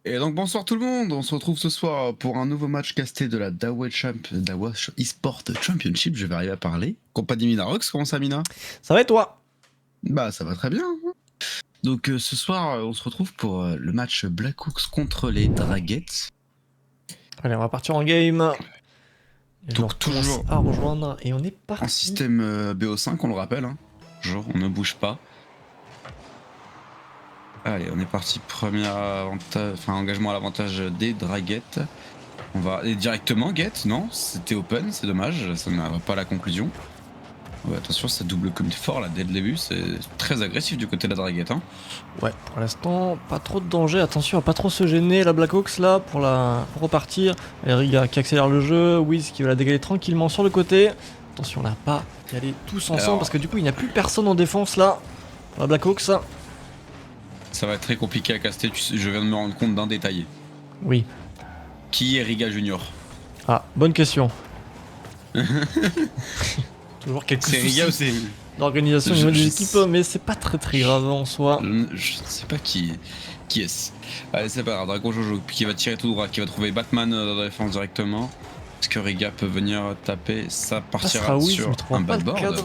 Et donc bonsoir tout le monde, on se retrouve ce soir pour un nouveau match casté de la Dawa eSport Championship, je vais arriver à parler. Compagnie Minarox, comment ça Mina? Ça va et toi? Bah ça va très bien. Donc ce soir on se retrouve pour le match Blackhawks contre les Dragettes. Allez, on va partir en game. Les Donc joueurs toujours commencent à rejoindre et on est parti. en système BO5, on le rappelle, hein. Genre on ne bouge pas. Allez, on est parti, premier engagement à l'avantage des Dragettes. On va aller directement get, non? C'était open, c'est dommage, ça n'arrive pas à la conclusion. Ouais, attention, ça double commit fort là dès le début, c'est très agressif du côté de la Draguette. Hein. Ouais, pour l'instant, pas trop de danger. Attention à pas trop se gêner la Blackhawks là pour repartir. Et Riga qui accélère le jeu, Wiz qui va la dégaler tranquillement sur le côté. Attention là, pas y aller tous ensemble parce que du coup il n'y a plus personne en défense là pour la Blackhawks. Ça va être très compliqué à caster, je viens de me rendre compte d'un détail. Oui. Qui est Riga Junior? Ah, bonne question. Toujours quelques soucis. C'est Riga ou c'est d'organisation au niveau des équipes, mais c'est pas très grave en soi. Je ne sais pas qui est-ce. Allez, c'est pas grave, Dragon Jojo qui va tirer tout droit, qui va trouver Batman dans la défense directement. Est-ce que Riga peut venir taper? Ça partira sur un backboard.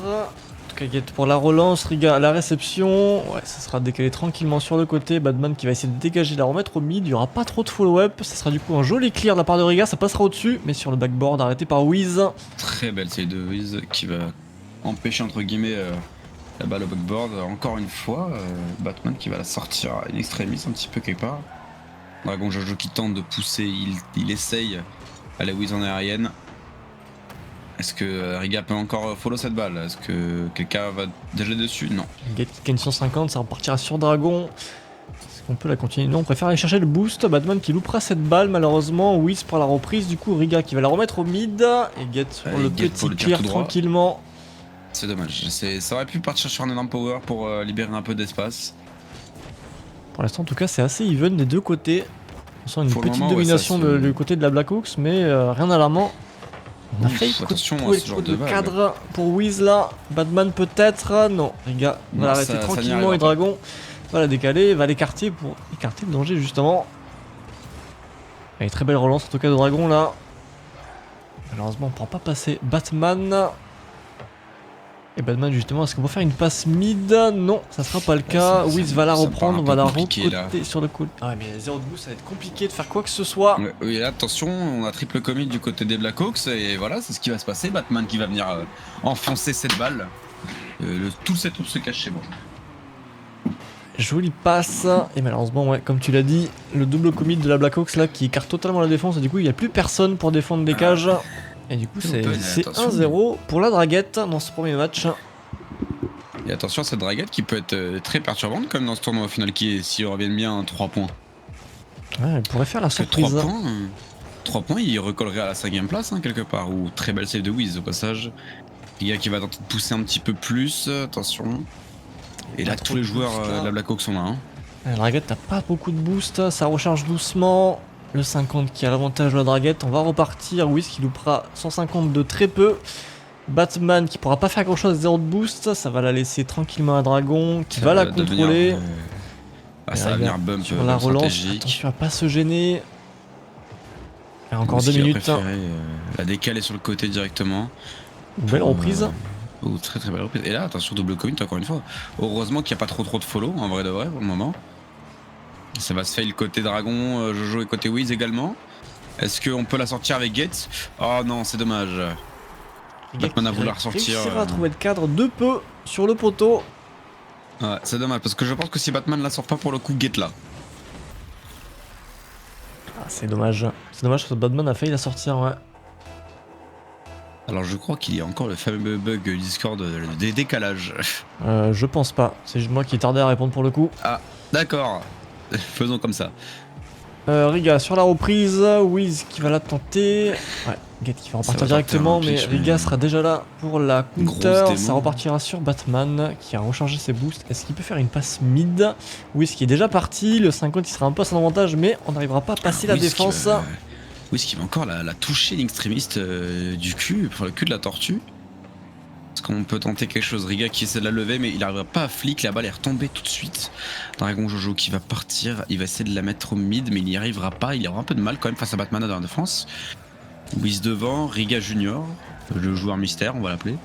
En tout cas, pour la relance, Riga à la réception. Ouais, ça sera décalé tranquillement sur le côté. Batman qui va essayer de dégager, la remettre au mid. Il n'y aura pas trop de follow-up. Ça sera du coup un joli clear de la part de Riga. Ça passera au-dessus, mais sur le backboard arrêté par Wiz. Très belle save de Wiz qui va empêcher entre guillemets la balle au backboard. Encore une fois, Batman qui va la sortir in extremis un petit peu quelque part. Dragon Jojo qui tente de pousser, il essaye à la Wiz en aérienne. Est-ce que Riga peut encore follow cette balle? Est-ce que quelqu'un va déjà dessus? Non. Riga qui gagne 150, ça repartira sur Dragon. Est-ce qu'on peut la continuer? Non, on préfère aller chercher le boost. Batman qui loupera cette balle malheureusement. Wiz pour la reprise, du coup Riga qui va la remettre au mid. Et Get pour le petit clear tranquillement. C'est dommage, ça aurait pu partir sur un énorme power pour libérer un peu d'espace. Pour l'instant en tout cas c'est assez even des deux côtés. On sent une petite domination du côté de la Blackhawks, mais rien d'alarmant. On a failli le cadre pour Wiz là. Batman peut-être. Non, Riga va l'arrêter tranquillement et Dragon va la décaler, va l'écarter pour écarter le danger justement. Allez, très belle relance en tout cas de Dragon là. Malheureusement on ne pourra pas passer Batman. Et Batman justement, est-ce qu'on va faire une passe mid? Non, ça sera pas le cas. Wiz va la reprendre, on va la recoter sur le coup. Ah ouais, mais 0 de boost, ça va être compliqué de faire quoi que ce soit. Oui, attention, on a triple commit du côté des Blackhawks et voilà, c'est ce qui va se passer. Batman qui va venir enfoncer cette balle. Tout le setup se cache chez moi. Jolie passe. Et malheureusement, ouais, comme tu l'as dit, le double commit de la Blackhawks là qui écarte totalement la défense et du coup il n'y a plus personne pour défendre des cages. Et du coup c'est 1-0 pour la Draguette dans ce premier match. Et attention à cette Draguette qui peut être très perturbante comme dans ce tournoi au final qui est, s'ils reviennent bien, 3 points. Ouais, elle pourrait faire la surprise. 3 points, il recollerait à la 5ème place hein, quelque part. Ou très belle save de Wiz au passage. Riga qui va tenter de pousser un petit peu plus, attention. Et là tous les joueurs de la Blackhawks sont là. Hein. La Draguette n'a pas beaucoup de boost, ça recharge doucement. Le 50 qui a l'avantage de la Draguette, on va repartir. Wiz qui loupera 150 de très peu. Batman qui pourra pas faire grand chose, 0 de boost, ça va la laisser tranquillement à Dragon qui va la contrôler. Ça va venir bump sur la relance, attention à pas se gêner. Il y a encore 2 minutes. La décaler sur le côté directement. Belle reprise. Très belle reprise. Et là, attention, double commit encore une fois. Heureusement qu'il n'y a pas trop de follow, en vrai de vrai pour le moment. Ça va se fail côté Dragon, Jojo et côté Wiz également. Est-ce qu'on peut la sortir avec Gates? Oh non, c'est dommage. Batman a voulu la ressortir. Il va trouver le cadre de peu sur le poteau. Ouais, c'est dommage parce que je pense que si Batman la sort pas pour le coup, Gate là. Ah, c'est dommage. C'est dommage parce que Batman a failli la sortir, ouais. Alors je crois qu'il y a encore le fameux bug Discord des décalages. Je pense pas. C'est juste moi qui tardais à répondre pour le coup. Ah, d'accord. Faisons comme ça. Riga sur la reprise, Wiz qui va la tenter. Ouais, Get qui va repartir directement, mais Riga sera déjà là pour la counter. Ça repartira sur Batman qui a rechargé ses boosts. Est-ce qu'il peut faire une passe mid? Wiz qui est déjà parti, le 50 il sera un peu à son avantage, mais on n'arrivera pas à passer la défense. Wiz qui va encore la toucher l'extrémiste du cul, pour le cul de la tortue. Est-ce qu'on peut tenter quelque chose? Riga qui essaie de la lever, mais il n'arrivera pas à flic. La balle est retombée tout de suite. Dragon Jojo qui va partir. Il va essayer de la mettre au mid, mais il n'y arrivera pas. Il aura un peu de mal quand même face à Batman dans la défense. Wiz devant, Riga Junior, le joueur mystère, on va l'appeler.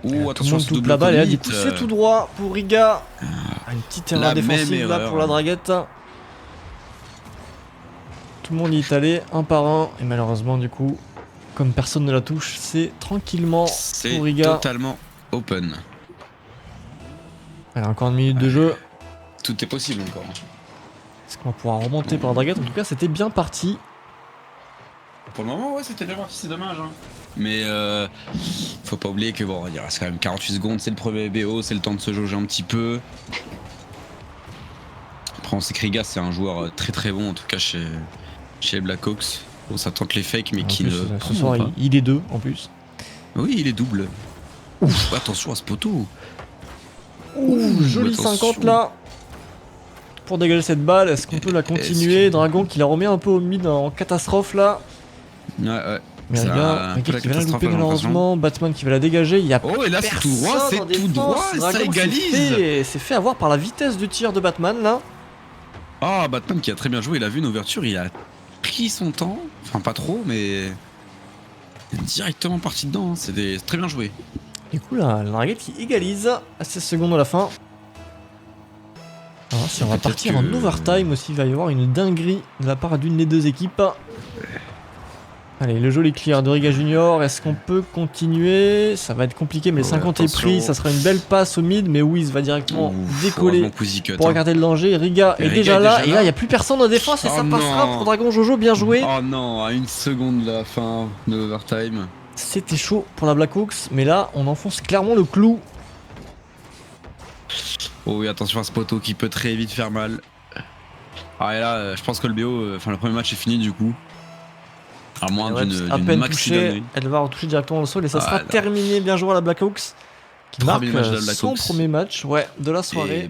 Oh, attention, tout la balle, et là, il est poussé tout droit pour Riga. Une petite erreur défensive là pour la draguette. Tout le monde y est allé, un par un, et malheureusement, du coup, comme personne ne la touche, c'est tranquillement pour Riga. C'est totalement open. Elle a encore une minute de jeu. Tout est possible encore. Est-ce qu'on va pouvoir remonter par la draguette? En tout cas, c'était bien parti. Pour le moment, ouais, c'était bien parti, c'est dommage. Hein. Mais faut pas oublier que bon, il reste quand même 48 secondes, c'est le premier BO, c'est le temps de se jauger un petit peu. Après, on sait que Riga, c'est un joueur très très bon, en tout cas chez les Blackhawks. Bon, ça tente les fakes, mais qui ne. Ce soir, il est deux en plus. Oui, il est double. Ouf, attention à ce poteau. Ouh, joli attention. 50 là. Pour dégager cette balle, est-ce qu'on peut la continuer? Dragon qui la remet un peu au mid en catastrophe là. Ouais. Mais Riga qui va la louper malheureusement, Batman qui va la dégager, il y a oh et là c'est tout droit, ça égalise. C'est fait avoir par la vitesse du tir de Batman là. Ah, Batman qui a très bien joué, il a vu une ouverture, il a pris son temps, enfin pas trop mais il est directement parti dedans, c'est très bien joué. Du coup la draguette qui égalise à 16 secondes à la fin. Alors si on va partir en overtime aussi, il va y avoir une dinguerie de la part d'une des deux équipes. Allez, le joli clear de Riga Junior, est-ce qu'on peut continuer? Ça va être compliqué, mais le 50 est pris, ça sera une belle passe au mid, mais Wiz va directement décoller pour regarder le danger. Riga est déjà là, et là il n'y a plus personne en défense, et ça passera pour Dragon Jojo, bien joué. Oh non, à une seconde de la fin de l'overtime. C'était chaud pour la Blackhawks, mais là on enfonce clairement le clou. Oh oui, attention à ce poteau qui peut très vite faire mal. Ah et là, je pense que le BO, enfin le premier match est fini du coup. À moins d'une maxi touchée, elle va retoucher directement au sol et ça sera terminé. Bien joué à la Blackhawks qui marque son premier match de la soirée.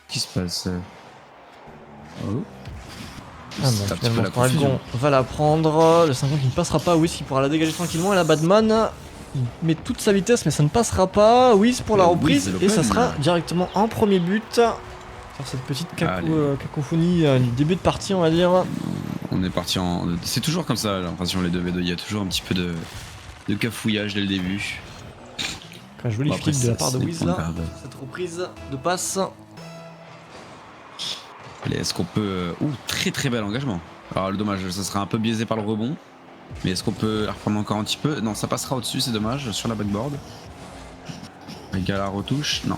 Qu'est-ce qui se passe? Oh. Ah non, finalement Dragon va la prendre, le 50 qui ne passera pas, Wiz qui pourra la dégager tranquillement et la Batman il met toute sa vitesse mais ça ne passera pas, Wiz pour la reprise et ça sera directement un premier but sur cette petite cacophonie du début de partie on va dire. On est parti en... C'est toujours comme ça l'impression les 2v2, il y a toujours un petit peu de cafouillage dès le début. Un joli flic de la part de Wiz là, cette reprise de passe. Allez, est-ce qu'on peut... Ouh, très très bel engagement. Alors le dommage, ça sera un peu biaisé par le rebond. Mais est-ce qu'on peut la reprendre encore un petit peu? Non, ça passera au-dessus, c'est dommage, sur la backboard. Riga à la retouche, non.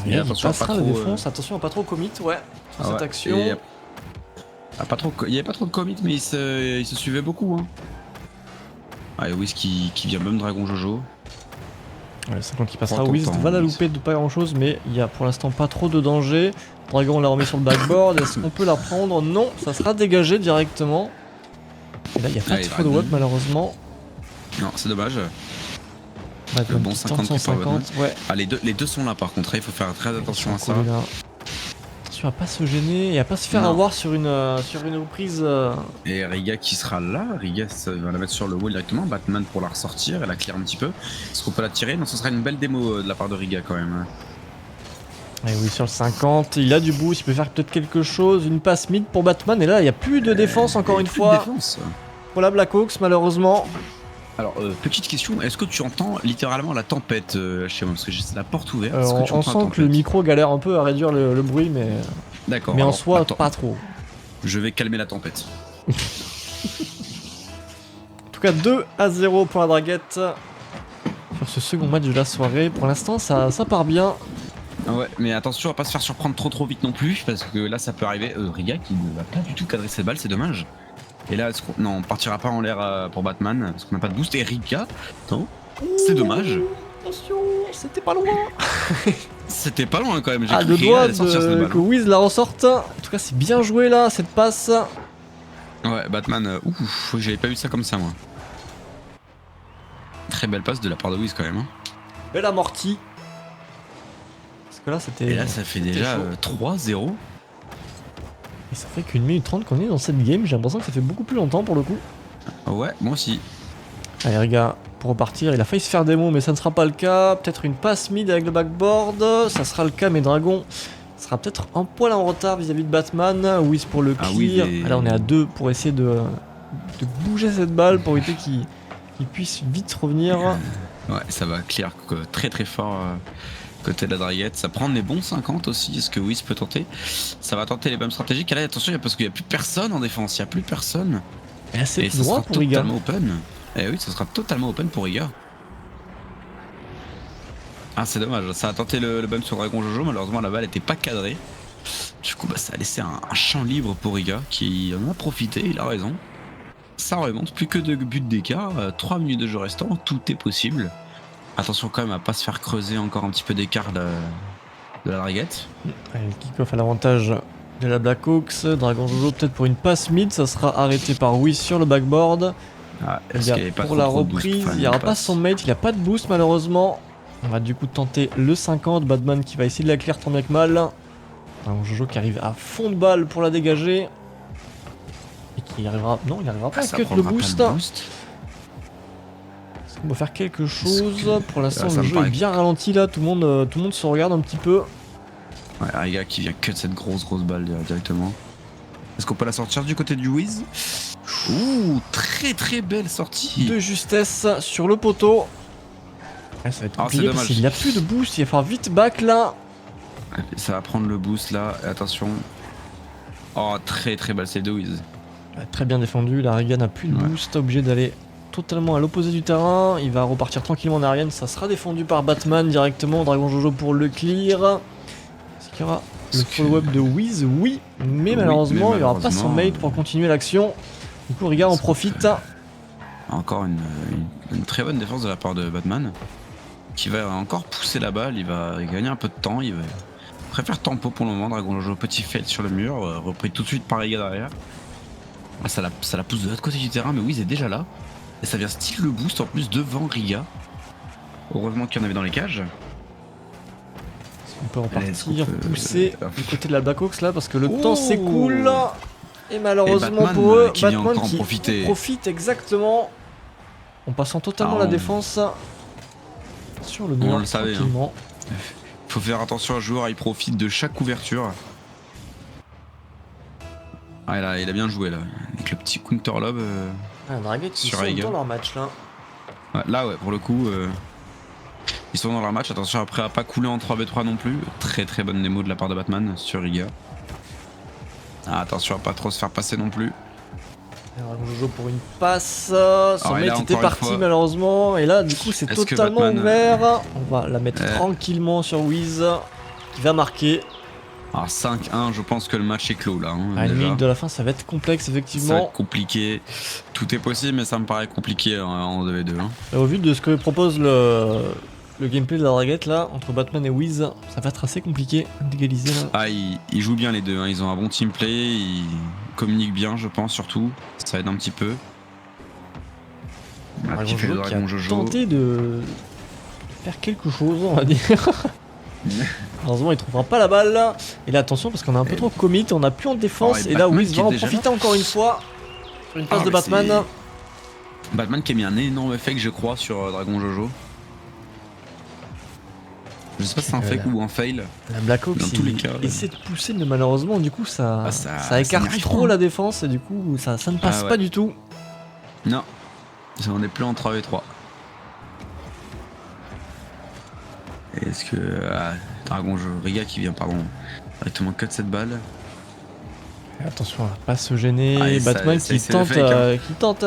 Et attention, passera la défense, attention à pas trop commit, sur cette action. Il n'y avait pas trop de commit, mais il se suivait beaucoup. Hein. Ah, et Wiz qui vient même Dragon Jojo. Ouais, 50 qui passera, Wiz va la louper de pas grand chose, mais il y a pour l'instant pas trop de danger. Dragon la remet sur le backboard, est-ce qu'on peut la prendre? Non, ça sera dégagé directement. Et là il n'y a pas de tir de WAP malheureusement. Non, c'est dommage. Le bon 50 ouais. Ah, les deux sont là par contre, il faut faire très attention à ça. Attention à pas se gêner et à pas se faire avoir sur une reprise. Et Riga qui sera là, Riga va la mettre sur le wall directement, Batman pour la ressortir, elle la clear un petit peu. Est-ce qu'on peut la tirer? Non, ce sera une belle démo de la part de Riga quand même. Et oui, sur le 50, il a du boost, il peut faire peut-être quelque chose, une passe mid pour Batman, et là il n'y a plus de défense encore une fois pour la Blackhawks malheureusement. Alors, petite question, est-ce que tu entends littéralement la tempête chez moi? Parce que j'ai la porte ouverte. On sent que le micro galère un peu à réduire le bruit, mais. D'accord. Mais en soi, pas trop. Je vais calmer la tempête. En tout cas, 2-0 pour la draguette sur ce second match de la soirée. Pour l'instant, ça part bien. Ouais, mais attention à pas se faire surprendre trop vite non plus, parce que là ça peut arriver. Riga qui ne va pas du tout cadrer cette balle, c'est dommage. Et là, non, on partira pas en l'air pour Batman, parce qu'on n'a pas de boost. Et Riga, non, c'est dommage. Attention, c'était pas loin. c'était pas loin quand même. Ah, le doigt que Wiz la ressorte. En tout cas, c'est bien joué là, cette passe. Ouais, Batman, ouf, j'avais pas vu ça comme ça moi. Très belle passe de la part de Wiz quand même. Hein. Belle amortie. Parce que là, c'était. Et là, ça fait déjà 3-0. Et ça fait qu'une minute 30 qu'on est dans cette game. J'ai l'impression que ça fait beaucoup plus longtemps pour le coup. Ouais, moi aussi. Allez, les gars, pour repartir, il a failli se faire démo, mais ça ne sera pas le cas. Peut-être une passe mid avec le backboard. Ça sera le cas, mais Dragon sera peut-être un poil en retard vis-à-vis de Batman. Wiz pour le clear. Oui, là, on est à 2 pour essayer de bouger cette balle pour éviter qu'il puisse vite revenir. Ouais, ça va clear très très fort côté de la draguette. Ça prend des bons 50 aussi. Est-ce que Wiz peut tenter? Ça va tenter les bumps stratégiques. Et là, attention, parce qu'il n'y a plus personne en défense. Il n'y a plus personne. Et là, c'est tout droit pour Iga. Open. Eh oui, ça sera totalement open pour Iga. Ah, c'est dommage. Ça a tenté le bump sur Dragon Jojo. Malheureusement, la balle n'était pas cadrée. Du coup, ça a laissé un champ libre pour Iga qui en a profité. Il a raison. Ça remonte, plus que 2 buts d'écart, 3 minutes de jeu restant, tout est possible. Attention quand même à pas se faire creuser encore un petit peu d'écart de la draguette. Allez, le kick-off à l'avantage de la Blackhawks. Dragon Jojo peut-être pour une passe mid, ça sera arrêté par Wiz sur le backboard. Ah, pour la reprise, il n'y aura pas son mate, il n'y a pas de boost malheureusement. On va du coup tenter le 50, Batman qui va essayer de la clear tant bien que mal. Dragon Jojo qui arrive à fond de balle pour la dégager. Et qui arrivera. Non, il n'arrivera pas à cut le boost. Est-ce qu'on va faire quelque chose? Pour l'instant, le jeu est bien ralenti là. Tout le monde se regarde un petit peu. Ouais, un gars qui vient cut cette grosse balle directement. Est-ce qu'on peut la sortir du côté du Wiz? Ouh, très très belle sortie. De justesse sur le poteau. Ah, ça va être compliqué parce qu'il n'y a plus de boost. Il va falloir vite back là. Ça va prendre le boost là. Et attention. Oh, très très belle save de Wiz. Très bien défendu, la Regan n'a plus de boost, obligé d'aller totalement à l'opposé du terrain. Il va repartir tranquillement en Ariane, ça sera défendu par Batman directement. Dragon Jojo pour le clear. Est-ce qu'il y aura le follow-up de Wiz? Oui, mais malheureusement, il n'y aura pas son mate pour continuer l'action. Du coup, Riga en profite. Encore une très bonne défense de la part de Batman, qui va encore pousser la balle, il va gagner un peu de temps, il va préfère tempo pour le moment. Dragon Jojo, petit fail sur le mur, repris tout de suite par Riga derrière. Ah, ça la pousse de l'autre côté du terrain, mais Wiz est déjà là. Et ça vient style le boost en plus devant Riga. Heureusement qu'il y en avait dans les cages. On peut repartir, pousser du côté de la Blackhawks là, parce que le temps s'écoule. Et malheureusement pour eux, Batman qui profite exactement. En passant totalement la défense sur le mur. On le savait. Hein. Faut faire attention à un joueur, il profite de chaque couverture. Ah, il a bien joué là, avec le petit counter lob Draguette, ils sont dans leur match là. Ouais, pour le coup, ils sont dans leur match. Attention après à pas couler en 3v3 non plus. Très très bonne démo de la part de Batman sur Riga. Ah, attention à pas trop se faire passer non plus. Jojo pour une passe. Son mate était parti malheureusement. Et là du coup c'est totalement ouvert. On va la mettre tranquillement sur Wiz qui va marquer. Alors 5-1, je pense que le match est clos là. À la limite de la fin, ça va être complexe effectivement. Ça va être compliqué. Tout est possible, mais ça me paraît compliqué en 2v2. Hein. Au vu de ce que propose le gameplay de la draguette là, entre Batman et Wiz, ça va être assez compliqué d'égaliser là. Ah, ils jouent bien les deux. Hein. Ils ont un bon team play, ils communiquent bien, je pense surtout. Ça aide un petit peu. Dragon Jojo qui a tenté de faire quelque chose, on va dire. Heureusement il trouvera pas la balle là. Et là attention parce qu'on a un peu trop commit, on a plus en défense. Et là Wiz va en profiter encore une fois sur une passe de Batman. Batman qui a mis un énorme fake je crois sur Dragon Jojo. Je sais pas si c'est un fake ou un fail. La Blackhawks essaie de pousser mais malheureusement du coup ça écarte trop la défense et du coup ça ne passe pas du tout. Non, on est plus en 3v3. Est-ce que Dragon Jojo, Riga qui vient directement cut cette balle. Et attention à pas se gêner. Batman qui tente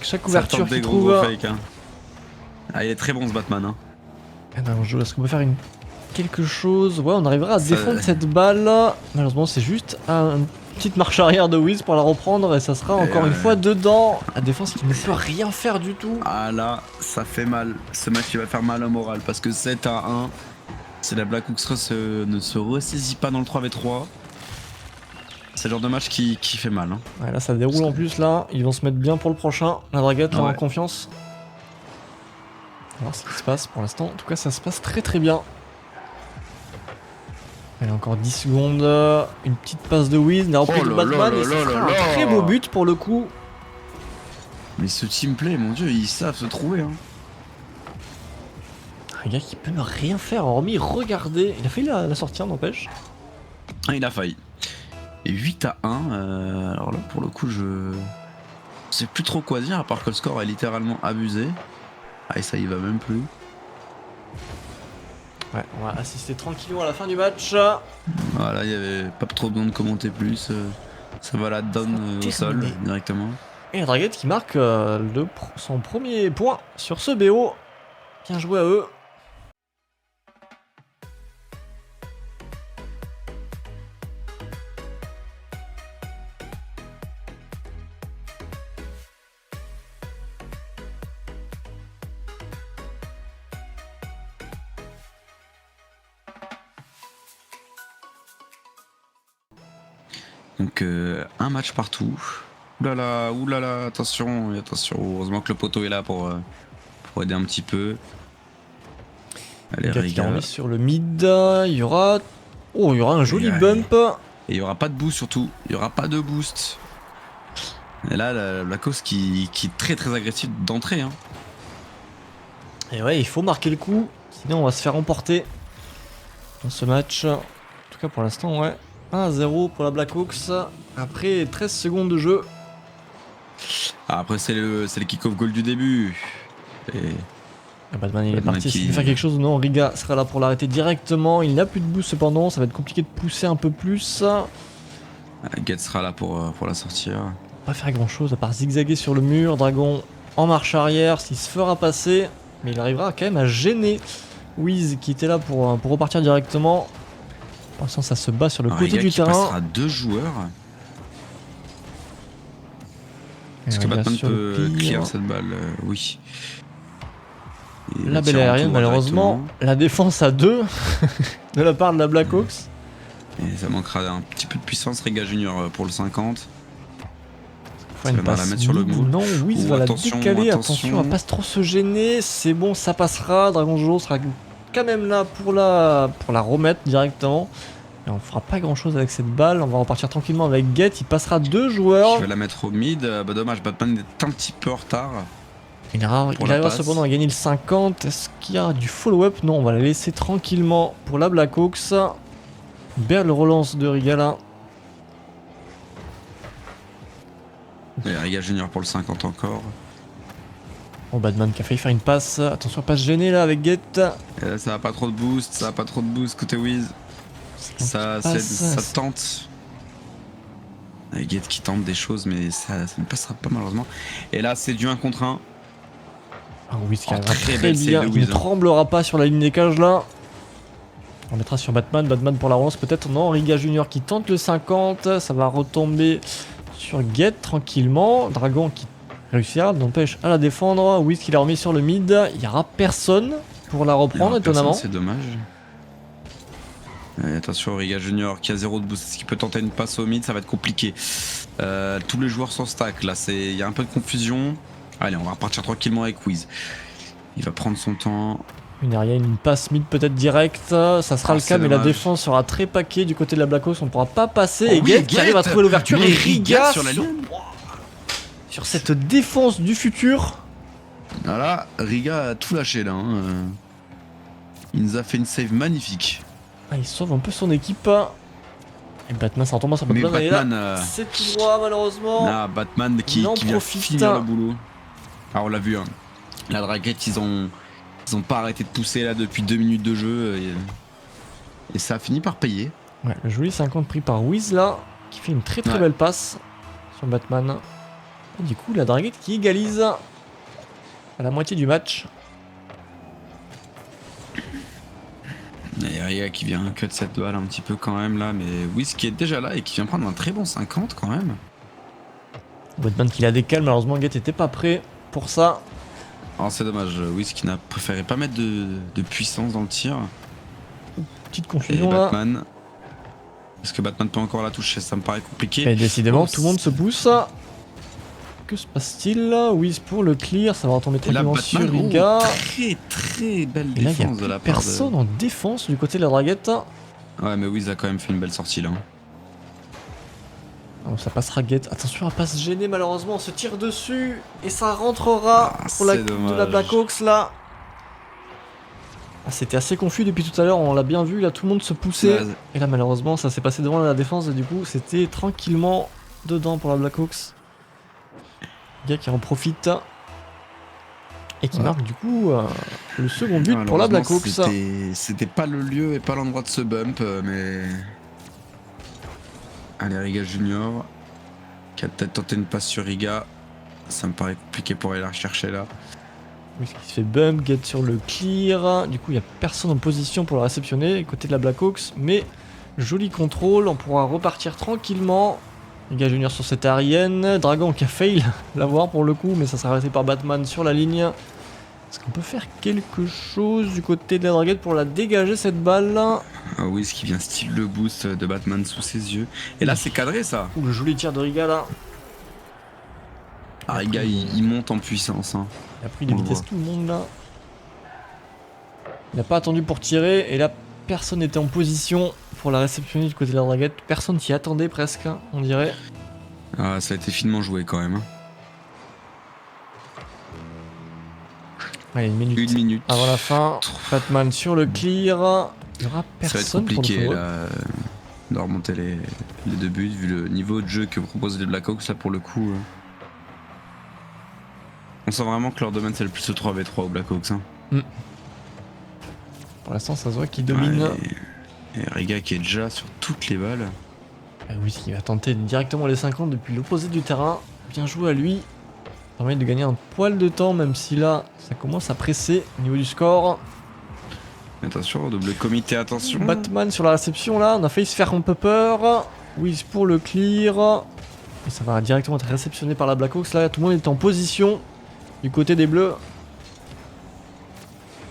chaque ouverture qu'il trouve. Fake, hein. Ah, il est très bon ce Batman. Hein. Dragon Jojo, est-ce qu'on peut faire quelque chose? Ouais, on arrivera à défendre cette balle. Malheureusement, c'est juste une petite marche arrière de Wiz pour la reprendre et ça sera encore une fois dedans. La défense qui ne peut rien faire du tout. Ah là, ça fait mal. Ce match il va faire mal au moral parce que 7-1. Si la Black Hawks ne se ressaisit pas dans le 3v3, c'est le genre de match qui fait mal. Hein. Ouais, là ça déroule en plus là, ils vont se mettre bien pour le prochain. La Draguette là en confiance. On va voir ce qui se passe pour l'instant. En tout cas ça se passe très très bien. Allez, encore 10 secondes. Une petite passe de Wiz, la reprise de Batman. Et c'est un très beau but pour le coup. Mais ce teamplay, mon dieu, ils savent se trouver. Hein. Un gars qui peut ne rien faire, hormis regarder. Il a failli la sortir, n'empêche. Ah, il a failli. Et 8-1. Alors là, pour le coup, je sais plus trop quoi dire, à part que le score est littéralement abusé. Ah, et ça y va même plus. Ouais, on va assister tranquillement à la fin du match. Voilà, il y avait pas trop besoin de commenter plus. Ça va la donne au sol directement. Et la Draguette qui marque son premier point sur ce BO. Bien joué à eux. Donc un match partout. Oulala, attention, heureusement que le poteau est là pour aider un petit peu. Allez, Riga sur le mid, il y aura un joli bump. Et il n'y aura pas de boost surtout, il n'y aura pas de boost. Et là, la cause qui est très très agressive d'entrée. Hein. Et ouais, il faut marquer le coup, sinon on va se faire emporter dans ce match. En tout cas pour l'instant, ouais. 1-0 pour la Black Hawks après 13 secondes de jeu. Après c'est le kick-off goal du début. Et Batman il est parti essayer de faire quelque chose ou non. Riga sera là pour l'arrêter directement. Il n'a plus de boost cependant, ça va être compliqué de pousser un peu plus. Get sera là pour la sortir. Pas faire grand chose à part zigzaguer sur le mur. Dragon en marche arrière, s'il se fera passer. Mais il arrivera quand même à gêner Wiz qui était là pour repartir directement. Pour l'instant ça se bat sur le côté du terrain. Il passera 2 joueurs. Est-ce que Batman peut clear cette balle? Oui. La belle aérienne malheureusement. La défense à 2 de la part de la Black Hawks. Et ça manquera un petit peu de puissance. Riga Junior pour le 50. Faut une passe. La mettre sur le move. Non, Wiz va la décaler. Attention à pas trop se gêner. C'est bon, ça passera. Dragon Jojo sera quand même là pour la remettre directement. Et on fera pas grand chose avec cette balle. On va repartir tranquillement avec Get. Il passera 2 joueurs. Je vais la mettre au mid. Bah dommage, Batman est un petit peu en retard. Il arrivera cependant à gagner le 50. Est-ce qu'il y a du follow-up? Non, on va la laisser tranquillement pour la Black Hawks. Belle relance de Rigala. Et Riga Junior pour le 50 encore. Oh, Batman qui a failli faire une passe. Attention à pas se gêner là avec Get. Et là, ça a pas trop de boost. Côté Wiz. Ça tente. Avec Get qui tente des choses, mais ça ne passera pas malheureusement. Et là, c'est du 1 contre 1. Ah oui, ce qui arrivera très bien. Il ne tremblera pas sur la ligne des cages là. On mettra sur Batman. Batman pour la relance peut-être. Non, Riga Junior qui tente le 50. Ça va retomber sur Get tranquillement. Dragon qui réussira, n'empêche à la défendre. Wiz qui l'a remis sur le mid. Il n'y aura personne pour la reprendre étonnamment. C'est dommage. Et attention, Riga Junior qui a 0 de boost. Est-ce qu'il peut tenter une passe au mid? Ça va être compliqué. Tous les joueurs sont stack là. Il y a un peu de confusion. Allez, on va repartir tranquillement avec Wiz. Il va prendre son temps. Une passe mid peut-être direct. Ça sera le cas, mais la défense sera très paquée du côté de la Black Hawks. On ne pourra pas passer. Et Get qui arrive à trouver l'ouverture. Et Riga sur la ligne. Sur cette défense du futur. Voilà, Riga a tout lâché là. Hein. Il nous a fait une save magnifique. Ah, il sauve un peu son équipe. Et Batman, ça retombe sur Batman. C'est tout droit malheureusement. Ah, Batman qui vient finir le boulot. Alors on l'a vu, hein. La Draguette, ils ont pas arrêté de pousser là depuis 2 minutes de jeu. Et ça a fini par payer. Ouais, le joli 50 pris par Wiz là, qui fait une très belle passe sur Batman. Et du coup, la Draguette qui égalise à la moitié du match. Il y a Riga qui vient cut cette balle un petit peu quand même là, mais Wiz qui est déjà là et qui vient prendre un très bon 50 quand même. Batman qui la décale, malheureusement Get était pas prêt pour ça. Alors c'est dommage, Wiz qui n'a préféré pas mettre de puissance dans le tir. Petite confusion là. Batman. Est-ce que Batman peut encore la toucher? Ça me paraît compliqué. Et décidément, tout le monde se pousse. Que se passe-t-il? Wiz pour le clear, ça va retomber tranquillement sur Riga. Très belle défense de la part de... Personne en défense du côté de la draguette. Ouais, mais Wiz a quand même fait une belle sortie là. Oh, ça passera Get. Attention à pas se gêner, malheureusement, on se tire dessus et ça rentrera pour la de la Blackhawks là. Ah, c'était assez confus depuis tout à l'heure, on l'a bien vu, là tout le monde se poussait. Ouais. Et là malheureusement ça s'est passé devant la défense et du coup c'était tranquillement dedans pour la Blackhawks. Gars qui en profite et qui marque du coup le second but pour la Blackhawks. C'était pas le lieu et pas l'endroit de ce bump, mais... Allez, Riga Junior, qui a peut-être tenté une passe sur Riga. Ça me paraît compliqué pour aller la rechercher là. Oui, qui se fait bump, Get sur le clear. Du coup, il n'y a personne en position pour le réceptionner, côté de la Blackhawks. Mais joli contrôle, on pourra repartir tranquillement. Riga Junior sur cette aérienne. Dragon qui a fail l'avoir pour le coup, mais ça sera arrêté par Batman sur la ligne. Est-ce qu'on peut faire quelque chose du côté de la draguette pour la dégager cette balle? Ah oui, ce qui vient style le boost de Batman sous ses yeux. Et là c'est cadré ça. Ouh, le joli tir de Riga là. Ah Riga il monte en puissance. Hein. Il a pris de vitesse tout le monde là. Il n'a pas attendu pour tirer et là personne n'était en position pour la réceptionner du côté de la draguette. Personne s'y attendait presque, on dirait. Ah ça a été finement joué quand même. Hein. Allez, une minute avant la fin. Batman sur le clear. Il n'y aura personne. Ça va être compliqué là, de remonter les deux buts vu le niveau de jeu que proposent les Blackhawks là pour le coup. On sent vraiment que leur domaine c'est le plus 3v3 aux Blackhawks. Hein. Pour l'instant ça se voit qu'ils dominent. Ouais, et Riga qui est déjà sur toutes les balles. Oui, il va tenter directement les 50 depuis l'opposé du terrain. Bien joué à lui. Ça permet de gagner un poil de temps, même si là, ça commence à presser au niveau du score. Attention, double comité, attention. Batman sur la réception là, on a failli se faire un peu peur. Wiz pour le clear. Et ça va directement être réceptionné par la Blackhawks. Là, tout le monde est en position du côté des Bleus.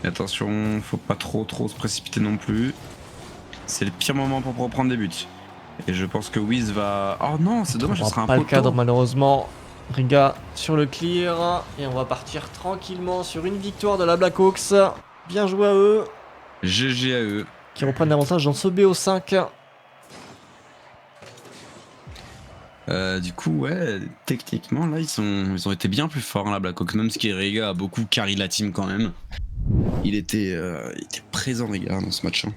Et attention, faut pas trop se précipiter non plus. C'est le pire moment pour reprendre des buts. Et je pense que Wiz va... Oh non, c'est dommage, ça sera un pas peu le cadre malheureusement. Riga sur le clear et on va partir tranquillement sur une victoire de la Blackhawks. Bien joué à eux. GG à eux. Qui reprennent l'avantage dans ce BO5. Du coup, ouais, techniquement, là, ils ont été bien plus forts, hein, la Blackhawks. Même si Riga a beaucoup carry la team quand même. Il était présent, Riga, dans ce match. Hein.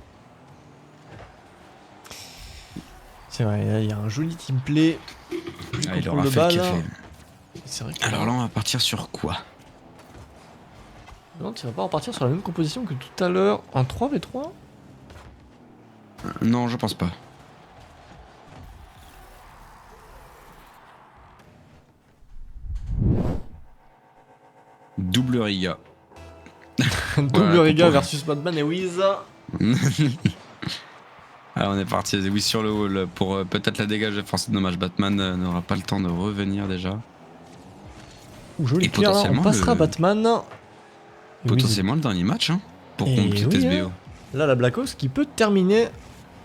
C'est vrai, il y a un joli team play. Ah, il aura fait le café. Vrai que alors là, on va partir sur quoi? Non, tu vas pas repartir sur la même composition que tout à l'heure. Un 3v3 Non, je pense pas. Double Riga. Double Riga versus Batman et Wiz. Alors on est parti, Wiz sur le wall pour peut-être la dégager. C'est dommage, Batman n'aura pas le temps de revenir déjà. Joli clear, là, on passera Batman. Potentiellement le dernier match hein, pour compléter SBO. Hein. Là, la Blackhawks qui peut terminer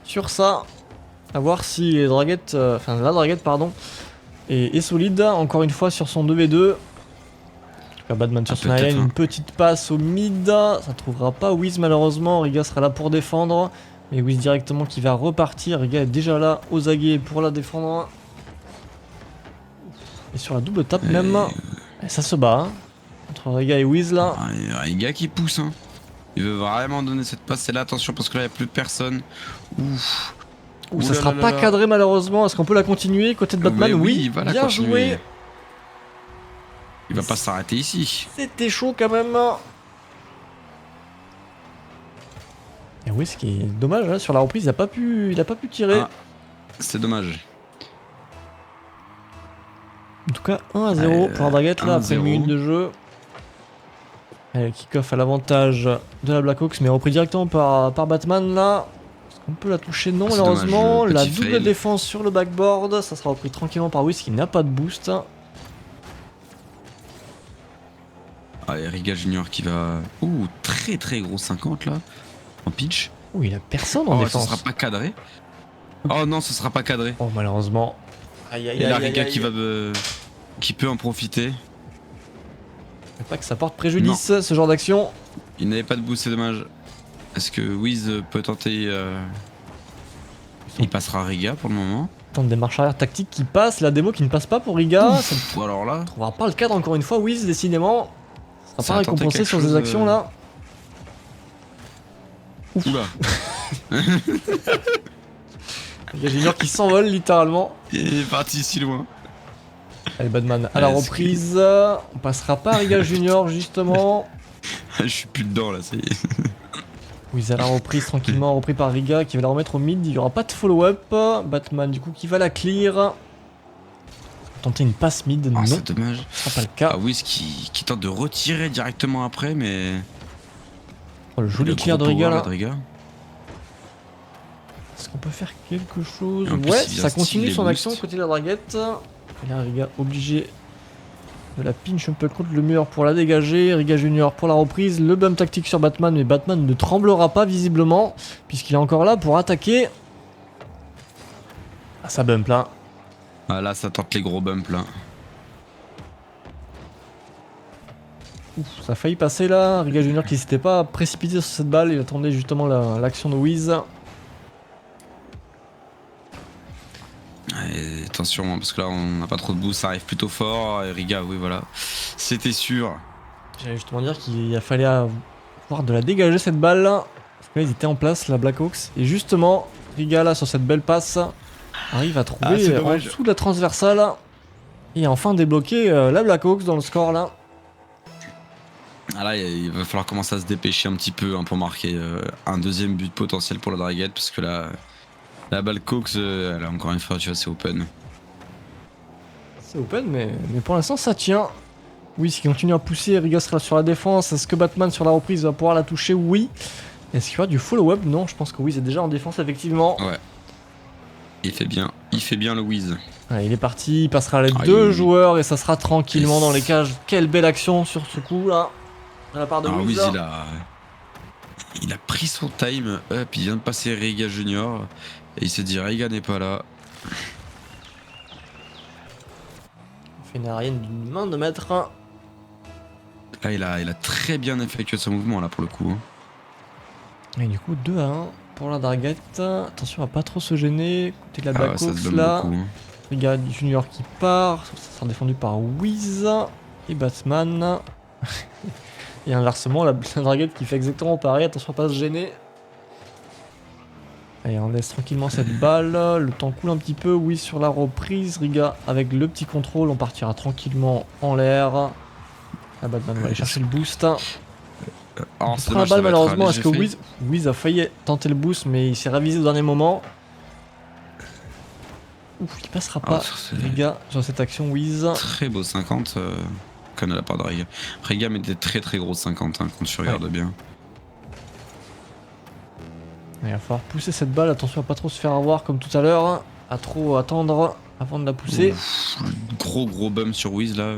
sur ça. A voir si les draguettes, la draguette pardon, est solide encore une fois sur son 2v2. Batman sur son aérienne, une petite passe au mid. Ça trouvera pas Wiz malheureusement. Riga sera là pour défendre. Mais Wiz directement qui va repartir. Riga est déjà là aux aguets pour la défendre. Et sur la double tape même. Et ça se bat hein, entre Riga et Wiz là. Riga qui pousse hein. Il veut vraiment donner cette passe et là attention parce que là il n'y a plus personne. Ouf. Ça sera pas cadré malheureusement. Est-ce qu'on peut la continuer côté de Batman? Oui, il va bien la joué. Il va pas s'arrêter ici. C'était chaud quand même. Et oui, ce qui est dommage hein, sur la reprise, il a pas pu tirer. Ah, c'est dommage. En tout cas 1-0 pour la draguette là après une minute de jeu. Allez, kick-off à l'avantage de la Blackhawks mais repris directement par Batman là. Est-ce qu'on peut la toucher? Non malheureusement. Dommage, la double défense sur le backboard. Ça sera repris tranquillement par Wiz qui n'a pas de boost. Allez, Riga Junior qui va... Ouh, très gros 50 là, en pitch. Oh, il a personne en défense. Ça sera pas cadré. Oh non, ce sera pas cadré. Oh, malheureusement. Aïe, aïe, Et aïe, là, aïe, Riga aïe. qui peut en profiter. Pas que ça porte préjudice, ce genre d'action. Il n'avait pas de boost, c'est dommage. Est-ce que Wiz peut tenter Il passera Riga pour le moment. Tente des marches arrière tactiques qui passent, la démo qui ne passe pas pour Riga. Ça Ou alors là. ne trouvera pas le cadre encore une fois, Wiz, décidément. Ça sera pas récompensé sur chose, ces actions là. Oula. Il y a Junior qui s'envole littéralement. Il est parti si loin. Allez, Batman, à la reprise. On passera pas à Riga Junior justement. Je suis plus dedans là, ça y est. Wiz à la reprise tranquillement, repris par Riga qui va la remettre au mid. Il n'y aura pas de follow-up. Batman du coup qui va la clear. Tenter une passe mid, non. C'est dommage. Ce sera pas le cas. Ah, Wiz qui tente de retirer directement après, mais. Oh, le joli clear de Riga là. Est-ce qu'on peut faire quelque chose? Ouais, ça continue son action côté de la draguette. Et là, Riga obligé de la pinch un peu contre le mur pour la dégager. Riga Junior pour la reprise. Le bump tactique sur Batman, mais Batman ne tremblera pas visiblement, puisqu'il est encore là pour attaquer. Ah, ça bump là. Ah là, ça tente les gros bumps là. Ouf, ça a failli passer là. Riga Junior qui s'était pas précipité sur cette balle, il attendait justement l'action de Wiz. Et attention, parce que là on n'a pas trop de boost, ça arrive plutôt fort. Et Riga, oui voilà, c'était sûr. J'allais justement dire qu'il fallait pouvoir de la dégager cette balle. Parce que là ils étaient en place, la Blackhawks. Et justement, Riga là sur cette belle passe arrive à trouver en dessous de la transversale. Et enfin débloquer la Blackhawks dans le score là. Ah là, il va falloir commencer à se dépêcher un petit peu pour marquer un deuxième but potentiel pour la draguette. Parce que là, la Blackhawks, elle a encore une fois, tu vois, c'est open. C'est open, mais pour l'instant ça tient. Oui, s'il continue à pousser, Riga sera sur la défense. Est-ce que Batman sur la reprise va pouvoir la toucher? Oui. Est-ce qu'il y aura du follow-up? Non, je pense que Wiz est déjà en défense effectivement. Ouais. Il fait bien le Wiz. Allez, il est parti, il passera les deux joueurs et ça sera tranquillement dans les cages. Quelle belle action sur ce coup là, de la part de Wiz. Wiz il a pris son time up, il vient de passer Riga Junior et il s'est dit Riga n'est pas là. Il fait une aérienne d'une main de maître. Là, il a très bien effectué son mouvement là pour le coup. Et du coup 2-1 pour la draguette. Attention à pas trop se gêner. Côté de la Blackhawks là. Beaucoup, Riga Junior qui part. Ça sera défendu par Wiz et Batman. Et inversement, la draguette qui fait exactement pareil. Attention à pas se gêner. Allez, on laisse tranquillement cette balle. Le temps coule un petit peu. Wiz sur la reprise. Riga avec le petit contrôle. On partira tranquillement en l'air. La Batman va aller chercher le boost. Il prend la balle malheureusement. Est-ce que Wiz a failli tenter le boost, mais il s'est ravisé au dernier moment. Ouf, il passera pas. Riga sur cette action, Wiz. Très beau 50 qu'on a la part de Riga. Riga met des très très gros 50 quand tu regardes bien. Il va falloir pousser cette balle. Attention à pas trop se faire avoir comme tout à l'heure. À trop attendre avant de la pousser. Ouf, gros bump sur Wiz là.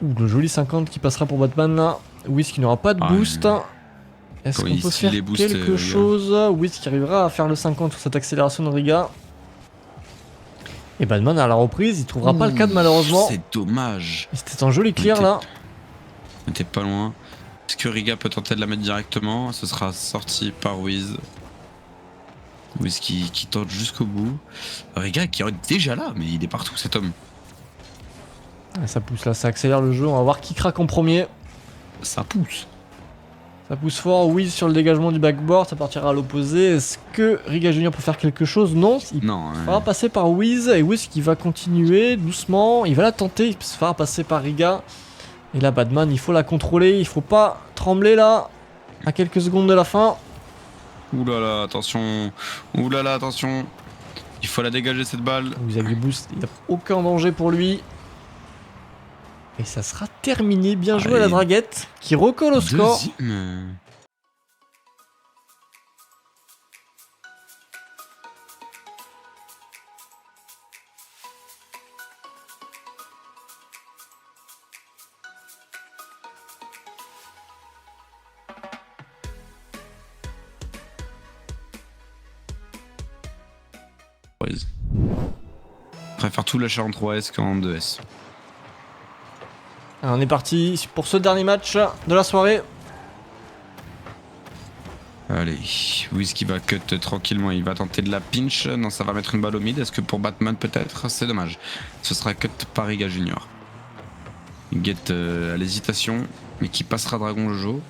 Ouh, le joli 50 qui passera pour Batman là. Wiz qui n'aura pas de boost. Est-ce qu'on peut faire quelque chose? Wiz qui arrivera à faire le 50 sur cette accélération de Riga. Et Batman à la reprise, il trouvera pas le cadre malheureusement. C'est dommage. C'était un joli clear là. On était pas loin. Est-ce que Riga peut tenter de la mettre directement? Ce sera sorti par Wiz. Wiz qui tente jusqu'au bout. Riga qui est déjà là, mais il est partout cet homme. Ça pousse là, ça accélère le jeu. On va voir qui craque en premier. Ça pousse. Ça pousse fort, Wiz sur le dégagement du backboard, ça partira à l'opposé. Est-ce que Riga Junior peut faire quelque chose? Non, il va passer par Wiz, et Wiz qui va continuer doucement, il va la tenter, il se fera passer par Riga. Et là Batman, il faut la contrôler, il faut pas trembler là, à quelques secondes de la fin. Oulala, attention, attention, il faut la dégager cette balle. Wiz avec le boost, il n'y a aucun danger pour lui. Et ça sera terminé, bien joué à la draguette, qui recolle au score. Wiz. Je préfère tout lâcher en 3S qu'en 2S. Alors, on est parti pour ce dernier match de la soirée. Allez, Wiz qui va cut tranquillement, il va tenter de la pinch. Non, ça va mettre une balle au mid. Est-ce que pour Batman peut-être? C'est dommage. Ce sera cut par Riga Junior. Get à l'hésitation, mais qui passera Dragon Jojo.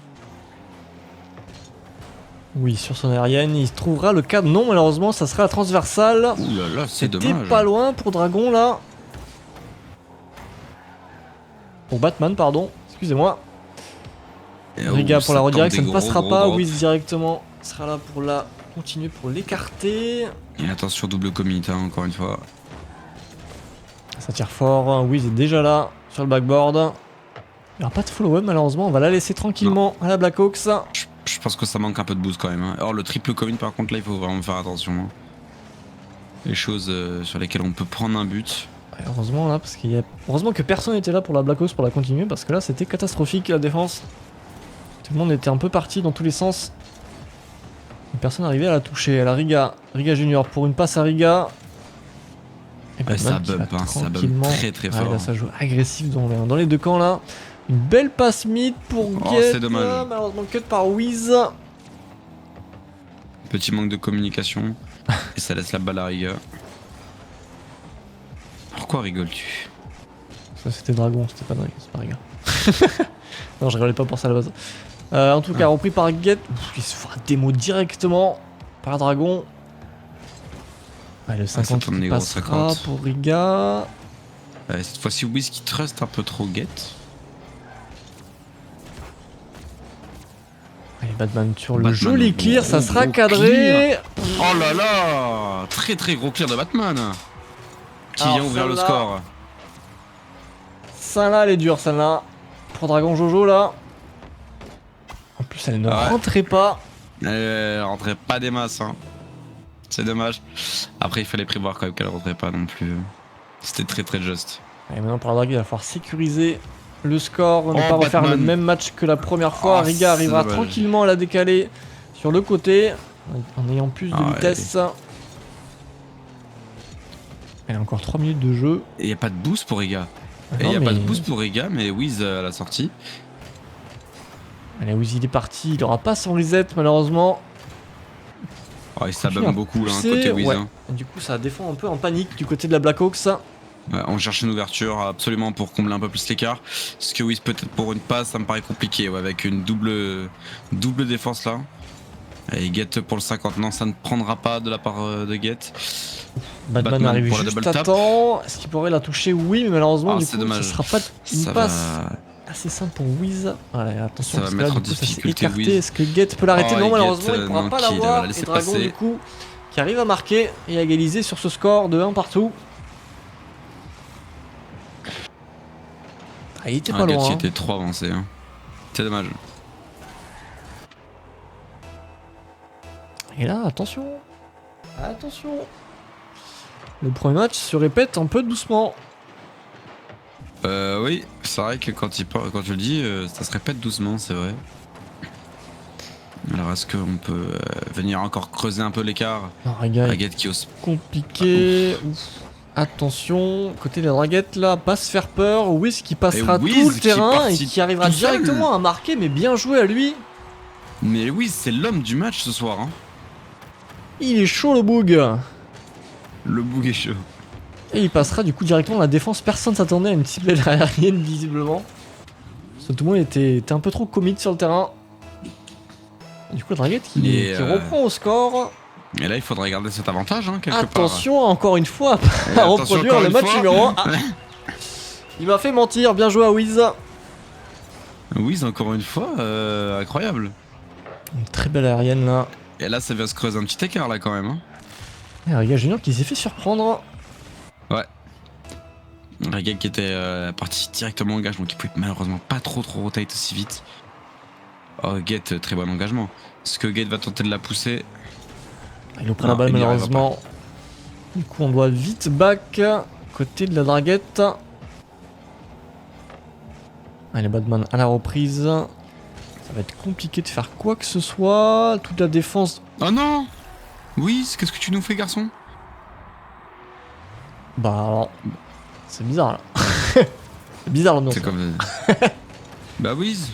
Oui, sur son aérienne, il trouvera le cadre. Non, malheureusement, ça sera la transversale. Ouh là là, c'est dommage. C'était pas loin pour Dragon là. Pour Batman, pardon. Excusez-moi. Riga pour la redirect, ça ne passera pas. Wiz directement sera là pour la continuer, pour l'écarter. Et attention, double commit, hein, encore une fois. Ça tire fort. Wiz est déjà là sur le backboard. Il n'y aura pas de follow-up malheureusement. On va la laisser tranquillement à la Blackhawks. Je pense que ça manque un peu de boost quand même. Hein. Alors le triple commit par contre là il faut vraiment faire attention. Hein. Les choses sur lesquelles on peut prendre un but. Ouais, heureusement là parce qu'il y a... Heureusement que personne n'était là pour la Blackhawks pour la continuer parce que là c'était catastrophique la défense. Tout le monde était un peu parti dans tous les sens. Et personne n'arrivait à la toucher. À la Riga. Riga Junior pour une passe à Riga. Et ouais, ça bump, hein, ça bump très très fort. Là, ça joue agressif dans les deux camps là. Une belle passe mid pour Get. C'est dommage. Malheureusement cut par Wiz. Petit manque de communication. Et ça laisse la balle à Riga. Pourquoi rigoles-tu? Ça c'était Dragon, c'était pas Dragon, c'est pas Riga. Non, je rigolais pas pour ça à la base. En tout cas, repris par Get. Il se fera démo directement par Dragon. Allez, le 50 qui passera pour Riga. Cette fois-ci, Wiz qui trust un peu trop Get. Allez, Batman sur le joli clear, ça sera cadré. Oh là là, très très gros clear de Batman. Qui vient ouvrir le score. Celle-là, elle est dure, celle-là. Pour Dragon Jojo, là. En plus, elle ne rentrait pas. Elle rentrait pas des masses, hein. C'est dommage. Après, il fallait prévoir quand même qu'elle rentrait pas non plus. C'était très très juste. Et maintenant, pour la Dragon, il va falloir sécuriser le score, ne pas refaire le même match que la première fois. Riga arrivera tranquillement à la décaler sur le côté en ayant plus de vitesse. Elle a encore 3 minutes de jeu. Et il n'y a pas de boost pour Riga. Il n'y a pas de boost pour Riga, mais Wiz à la sortie. Allez, Wiz il est parti, il n'aura pas son reset malheureusement. Ouais, ça bum beaucoup là, côté Wiz. Hein. Du coup, ça défend un peu en panique du côté de la Blackhawks. Ouais, on cherche une ouverture absolument pour combler un peu plus l'écart. Est-ce que Wiz peut-être pour une passe, ça me paraît compliqué, ouais, avec une double défense là. Et Get pour le 50, non ça ne prendra pas de la part de Get. Batman arrive juste à temps. Est-ce qu'il pourrait la toucher? Oui, mais malheureusement du coup ce sera pas une passe assez simple pour Wiz. Voilà, attention, ça va mettre en difficulté Wiz. Est-ce que Get peut l'arrêter? Non, malheureusement il ne pourra pas l'avoir. Et Dragon du coup qui arrive à marquer et à égaliser sur ce score de 1 partout. Ah, il était pas loin. Il était trop avancé. Hein. C'est dommage. Et là, attention. Attention. Le premier match se répète un peu doucement. Oui, c'est vrai que quand tu le dis, ça se répète doucement, c'est vrai. Alors est-ce qu'on peut venir encore creuser un peu l'écart? Raguette qui ose. Compliqué. Attention, côté de la draguette là, pas se faire peur. Wiz qui passera tout le terrain et qui arrivera directement à marquer, mais bien joué à lui. Mais Wiz, c'est l'homme du match ce soir. Hein. Il est chaud le boug. Le boug est chaud. Et il passera du coup directement à la défense. Personne s'attendait à une cible aérienne visiblement. Parce que tout le monde était un peu trop commit sur le terrain. Et du coup la draguette qui reprend au score. Et là il faudrait garder cet avantage hein, quelque part. Attention encore une fois à reproduire le match numéro 1. Ah. Il m'a fait mentir, bien joué à Wiz. Wiz encore une fois, incroyable. Une très belle aérienne là. Et là ça vient se creuser un petit écart là quand même. Hein. Et Riga Junior qui s'est fait surprendre. Ouais. Riga qui était parti directement en engagement, qui pouvait malheureusement pas trop rotate aussi vite. Oh Get, très bon engagement. Est-ce que Get va tenter de la pousser? Il nous prend la balle malheureusement. Du coup on doit vite back côté de la draguette. Allez Batman à la reprise. Ça va être compliqué de faire quoi que ce soit. Toute la défense. Oh non! Oui, qu'est-ce que tu nous fais garçon? Bah alors, c'est bizarre là. C'est bizarre l'ambiance. C'est comme... Bah Wiz.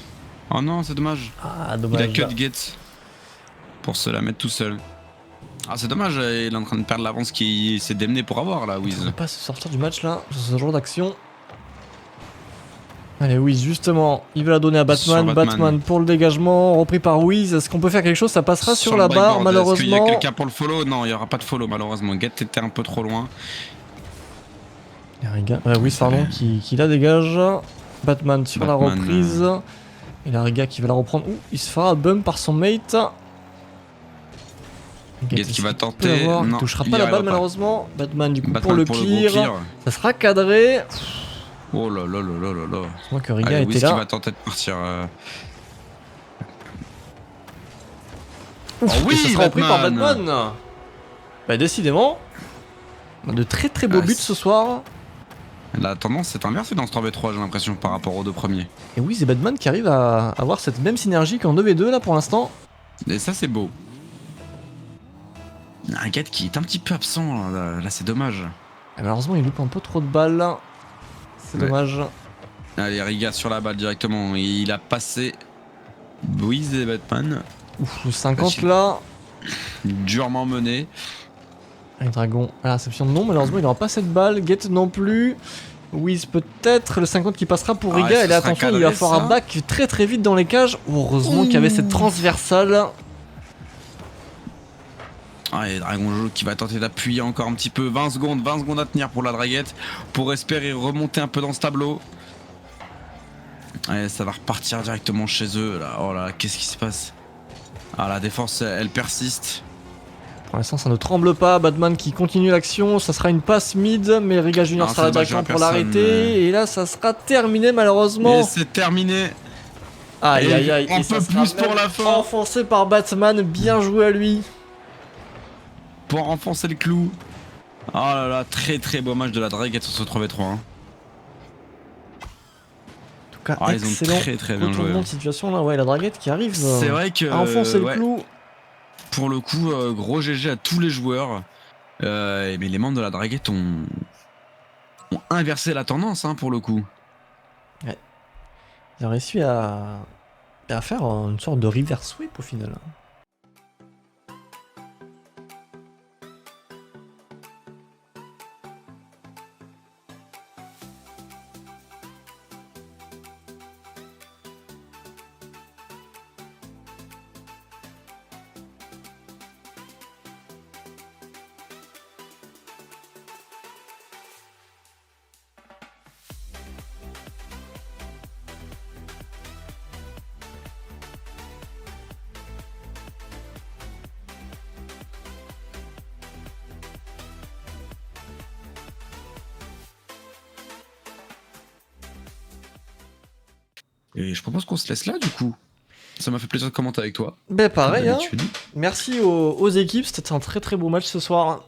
Oh non, c'est dommage. Ah, dommage. Il a cut Gates pour se la mettre tout seul. Ah, c'est dommage, il est en train de perdre l'avance qui s'est démené pour avoir là, Wiz. Il ne peut pas se sortir du match là, sur ce genre d'action. Allez, Wiz, justement, il veut la donner à Batman. Batman pour le dégagement, repris par Wiz. Est-ce qu'on peut faire quelque chose? Ça passera sur la barre, malheureusement. Est-ce qu'il y a quelqu'un pour le follow? Non, il n'y aura pas de follow, malheureusement. Get était un peu trop loin. Il y a Riga, Wiz, pardon, qui la dégage. Batman sur la reprise. Et la Riga qui va la reprendre. Ouh, il se fera bump par son mate. Get qui va tenter. Non, il touchera pas la balle malheureusement. Batman du coup pour le clear. Ça sera cadré. Oh là là là là là là. C'est moi que Riga était là. Qui va tenter de partir. Oh oui, ça sera repris par Batman. Bah décidément, on a de très très beaux buts ce soir. La tendance est inversée dans ce 3v3, j'ai l'impression, par rapport aux deux premiers. Et oui, c'est Batman qui arrive à avoir cette même synergie qu'en 2v2 là pour l'instant. Et ça c'est beau. Un Get qui est un petit peu absent, là c'est dommage. Et malheureusement il loupe un peu trop de balles. C'est dommage. Allez, Riga sur la balle directement, il a passé Wiz et Batman. Ouf, le 50 là. Durement mené. Et Dragon à la réception non, malheureusement il n'aura pas cette balle. Get non plus. Wiz peut-être, le 50 qui passera pour Riga. Et là attention, il va falloir un back très très vite dans les cages. Heureusement qu'il y avait cette transversale. Ah, et Dragon Joe qui va tenter d'appuyer encore un petit peu. 20 secondes à tenir pour la draguette. Pour espérer remonter un peu dans ce tableau. Allez, ça va repartir directement chez eux là. Oh là, qu'est-ce qui se passe? Ah, la défense elle persiste. Pour l'instant ça ne tremble pas, Batman qui continue l'action, ça sera une passe mid, mais Riga Junior sera là directement pour l'arrêter, et là ça sera terminé malheureusement. Et c'est terminé. Aïe aïe aïe, un peu plus pour la fin. Enfoncé par Batman, bien joué à lui. Pour enfoncer le clou. Oh là là, très très beau match de la Draguette sur ce 3v3. Hein. En tout cas, excellent. Ils ont très bien joué. De situation là, ouais, la Draguette qui arrive c'est vrai que, à enfoncer le clou. Pour le coup, gros GG à tous les joueurs. Mais les membres de la Draguette ont inversé la tendance hein, pour le coup. Ouais. Ils ont réussi à faire une sorte de reverse sweep au final. Et je propose qu'on se laisse là du coup. Ça m'a fait plaisir de commenter avec toi. Ben pareil, hein. Merci aux équipes, c'était un très très beau match ce soir.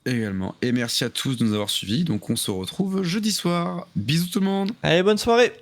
Également. Et merci à tous de nous avoir suivis. Donc on se retrouve jeudi soir. Bisous tout le monde. Allez, bonne soirée.